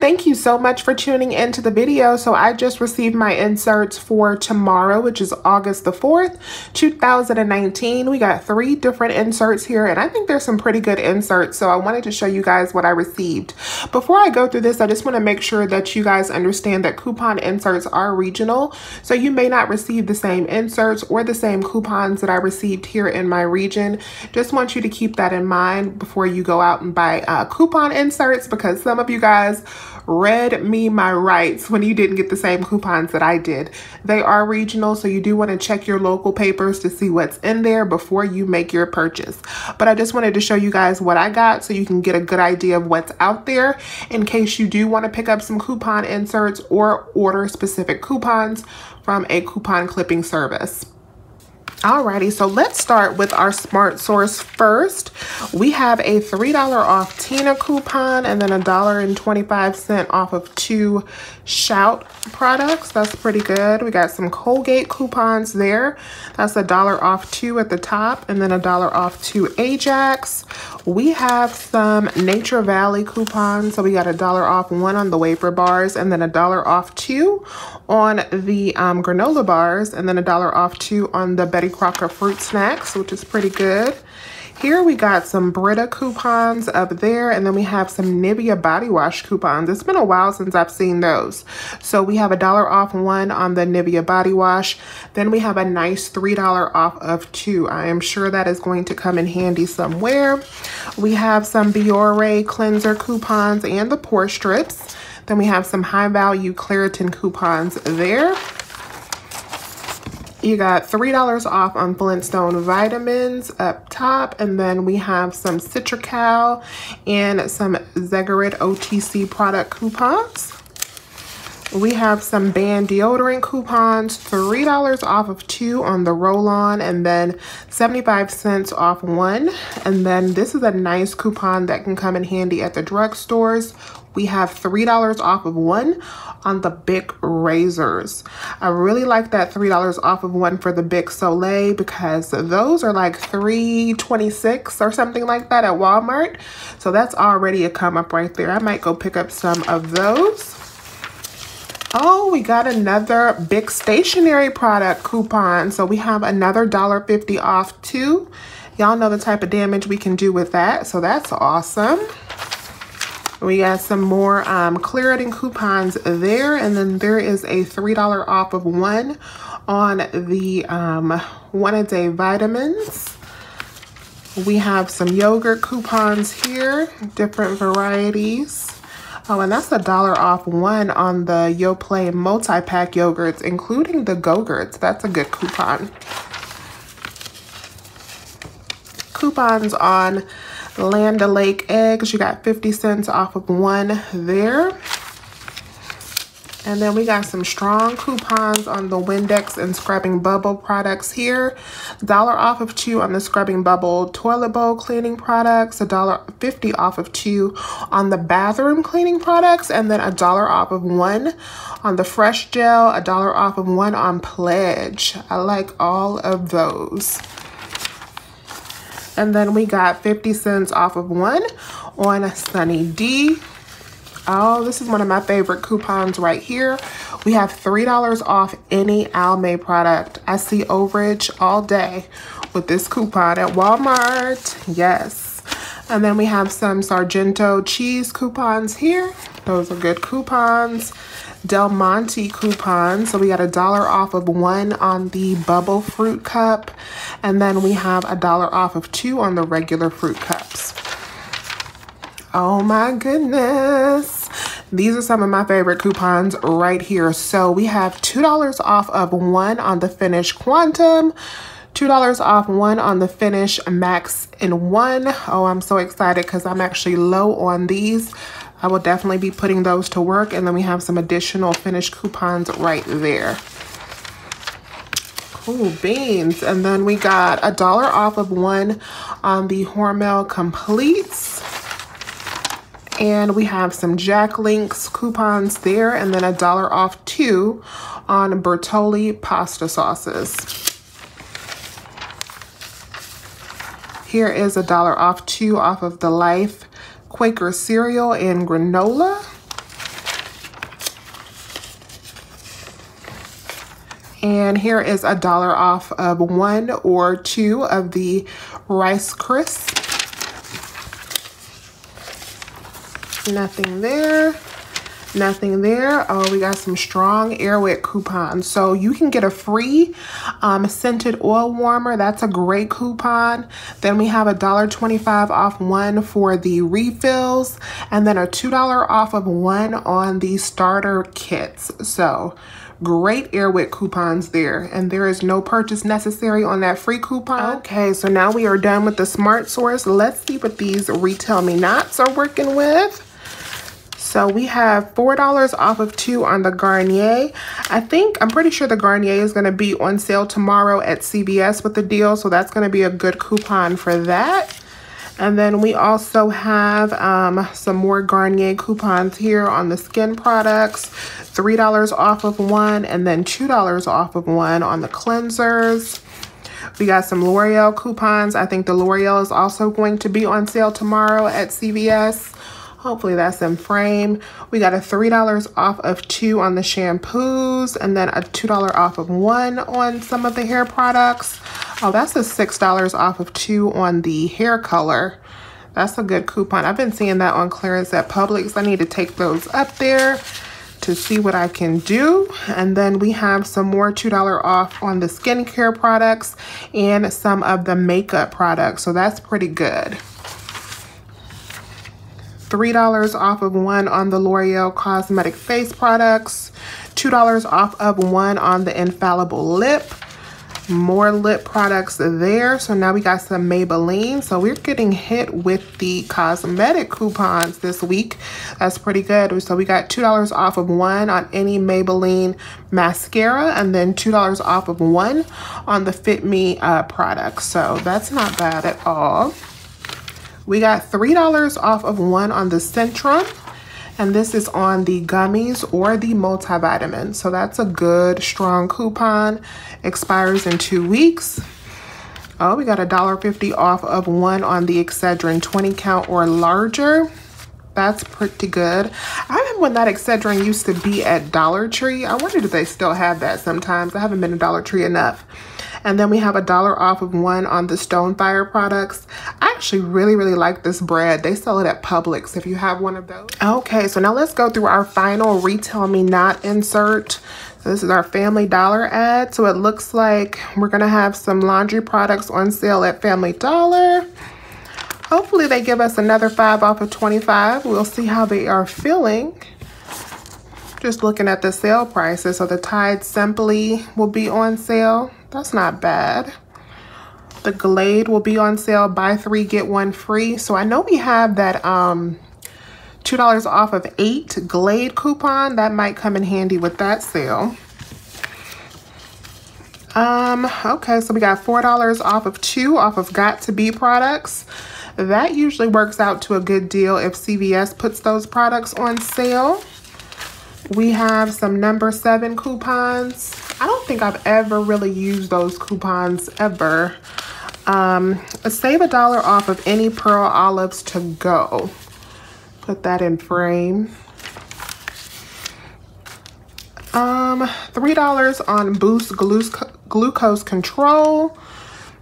Thank you so much for tuning into the video. So I just received my inserts for tomorrow, which is August the 4th, 2019. We got 3 different inserts here, and I think there's some pretty good inserts. So I wanted to show you guys what I received. Before I go through this, I just want to make sure that you guys understand that coupon inserts are regional. So you may not receive the same inserts or the same coupons that I received here in my region. Just want you to keep that in mind before you go out and buy coupon inserts, because some of you guys read me my rights when you didn't get the same coupons that I did. They are regional, so you do want to check your local papers to see what's in there before you make your purchase. But I just wanted to show you guys what I got so you can get a good idea of what's out there in case you do want to pick up some coupon inserts or order specific coupons from a coupon clipping service. Alrighty, so let's start with our Smart Source first. We have a $3 off Tina coupon and then $1.25 off of 2 Shout products. That's pretty good. We got some Colgate coupons there. That's $1 off 2 at the top and then $1 off 2 Ajax. We have some Nature Valley coupons. So we got $1 off 1 on the wafer bars and then $1 off 2 on the granola bars and then $1 off 2 on the Betty Crocker fruit snacks, which is pretty good. Here we got some Brita coupons up there, and then we have some Nivea body wash coupons. It's been a while since I've seen those. So we have $1 off 1 on the Nivea body wash. Then we have a nice $3 off of 2. I am sure that is going to come in handy somewhere. We have some Biore cleanser coupons and the pore strips. Then we have some high value Claritin coupons there. You got $3 off on Flintstone vitamins up top, and then we have some Citrical and some Zegarit OTC product coupons. We have some Band deodorant coupons, $3 off of 2 on the roll-on, and then 75 cents off 1. And then this is a nice coupon that can come in handy at the drugstores. We have $3 off of 1 on the Bic razors. I really like that $3 off of 1 for the Bic Soleil because those are like $3.26 or something like that at Walmart. So that's already a come up right there. I might go pick up some of those. Oh, we got another Bic stationery product coupon. So we have another $1.50 off too. Y'all know the type of damage we can do with that. So that's awesome. We got some more Claritin coupons there. And then there is a $3 off of 1 on the 1-a-day vitamins. We have some yogurt coupons here, different varieties. Oh, and that's $1 off 1 on the Yoplait multi-pack yogurts, including the Go-Gurts. That's a good coupon. Coupons on Land O'Lake eggs. You got 50 cents off of 1 there. And then we got some strong coupons on the Windex and Scrubbing Bubble products here. $1 off of 2 on the Scrubbing Bubble toilet bowl cleaning products. $1.50 off of 2 on the bathroom cleaning products. And then $1 off of 1 on the Fresh Gel. $1 off of 1 on Pledge. I like all of those. And then we got 50 cents off of 1 on Sunny D. Oh, this is one of my favorite coupons right here. We have $3 off any Almay product. I see overage all day with this coupon at Walmart. Yes. And then we have some Sargento cheese coupons here. Those are good coupons. Del Monte coupons. So we got $1 off of 1 on the Bubble Fruit Cup. And then we have $1 off of 2 on the regular fruit cups. Oh my goodness. These are some of my favorite coupons right here. So we have $2 off of 1 on the Finish Quantum. $2 off 1 on the Finish Max in 1. Oh, I'm so excited because I'm actually low on these. I will definitely be putting those to work. And then we have some additional Finish coupons right there. Cool beans. And then we got $1 off of 1 on the Hormel Completes. And we have some Jack Links coupons there. And then $1 off 2 on Bertolli pasta sauces. Here is $1 off 2 off of the Life Quaker cereal and granola. And here is $1 off of 1 or 2 of the Rice Crisps. Nothing there. Nothing there. Oh, we got some strong Airwick coupons. So you can get a free scented oil warmer. That's a great coupon. Then we have $1.25 off 1 for the refills, and then a $2 off of 1 on the starter kits. So great Airwick coupons there, and there is no purchase necessary on that free coupon. Okay, so now we are done with the Smart Source. Let's see what these Retail Me Nots are working with. So we have $4 off of 2 on the Garnier. I'm pretty sure the Garnier is going to be on sale tomorrow at CVS with the deal. So that's going to be a good coupon for that. And then we also have some more Garnier coupons here on the skin products. $3 off of 1 and then $2 off of 1 on the cleansers. We got some L'Oreal coupons. I think the L'Oreal is also going to be on sale tomorrow at CVS. Hopefully that's in frame. We got a $3 off of 2 on the shampoos, and then a $2 off of 1 on some of the hair products. Oh, that's a $6 off of 2 on the hair color. That's a good coupon. I've been seeing that on clearance at Publix. I need to take those up there to see what I can do. And then we have some more $2 off on the skincare products and some of the makeup products. So that's pretty good. $3 off of 1 on the L'Oreal Cosmetic face products, $2 off of 1 on the Infallible lip. More lip products there. So now we got some Maybelline. So we're getting hit with the cosmetic coupons this week. That's pretty good. So we got $2 off of 1 on any Maybelline mascara, and then $2 off of 1 on the Fit Me products. So that's not bad at all. We got $3 off of 1 on the Centrum, and this is on the gummies or the multivitamin. So that's a good, strong coupon. Expires in 2 weeks. Oh, we got $1.50 off of 1 on the Excedrin 20 count or larger. That's pretty good. I remember when that Excedrin used to be at Dollar Tree. I wonder if they still have that sometimes. I haven't been to Dollar Tree enough. And then we have $1 off of 1 on the Stonefire products. I actually really like this bread. They sell it at Publix if you have one of those. Okay, so now let's go through our final Retail Me Not insert. So this is our Family Dollar ad. So it looks like we're gonna have some laundry products on sale at Family Dollar. Hopefully they give us another 5 off of 25. We'll see how they are feeling. Just looking at the sale prices. So the Tide Simply will be on sale. That's not bad. The Glade will be on sale. Buy 3, get 1 free. So I know we have that $2 off of 8 Glade coupon. That might come in handy with that sale. Okay, so we got $4 off of 2 off of Got To Be products. That usually works out to a good deal if CVS puts those products on sale. We have some number 7 coupons. I don't think I've ever really used those coupons ever. Save $1 off of any Pearl Olives to go. Put that in frame. $3 on Boost Glucose Control.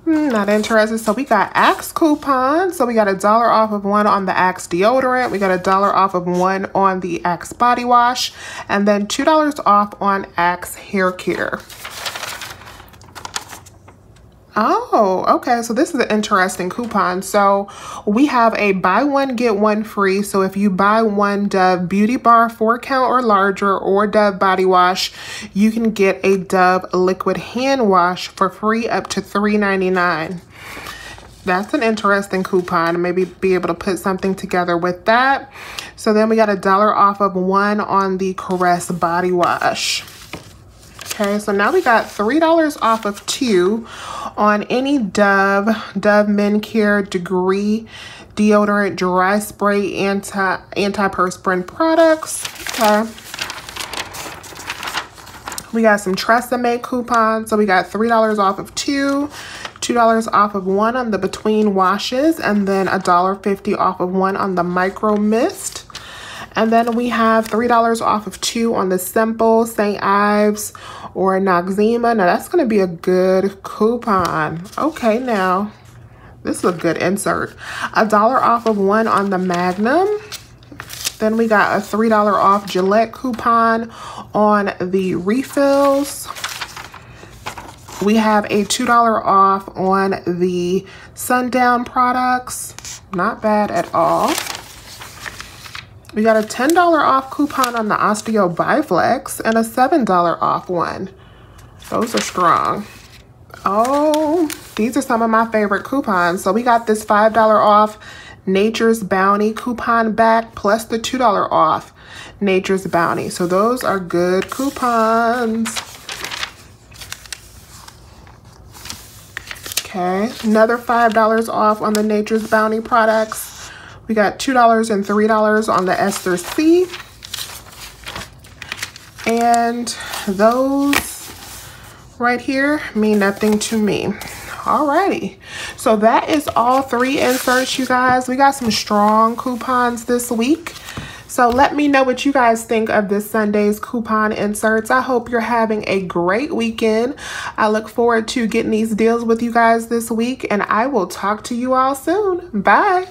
Not interested. So we got Axe coupons. So we got $1 off of 1 on the Axe deodorant. We got $1 off of 1 on the Axe body wash, and then $2 off on Axe hair care. Oh, okay. So this is an interesting coupon. So we have a buy 1, get 1 free. So if you buy 1 Dove Beauty Bar 4 count or larger or Dove body wash, you can get a Dove liquid hand wash for free up to $3.99. That's an interesting coupon. Maybe be able to put something together with that. So then we got $1 off of 1 on the Caress body wash. Okay, so now we got $3 off of 2 on any Dove Men Care Degree deodorant dry spray anti-perspirant products. Okay. We got some Tresemme coupons. So we got $3 off of 2, $2 off of 1 on the Between washes, and then $1.50 off of 1 on the Micro Mist. And then we have $3 off of 2 on the Simple, St. Ives, or Noxzema. Now that's going to be a good coupon. Okay, now this is a good insert. $1 off of 1 on the Magnum. Then we got a $3 off Gillette coupon on the refills. We have a $2 off on the Sundown products. Not bad at all. We got a $10 off coupon on the Osteo Biflex and a $7 off one. Those are strong. Oh, these are some of my favorite coupons. So we got this $5 off Nature's Bounty coupon back plus the $2 off Nature's Bounty. So those are good coupons. Okay, another $5 off on the Nature's Bounty products. We got $2 and $3 on the Ester C. And those right here mean nothing to me. Alrighty, so that is all 3 inserts, you guys. We got some strong coupons this week. So let me know what you guys think of this Sunday's coupon inserts. I hope you're having a great weekend. I look forward to getting these deals with you guys this week, and I will talk to you all soon. Bye.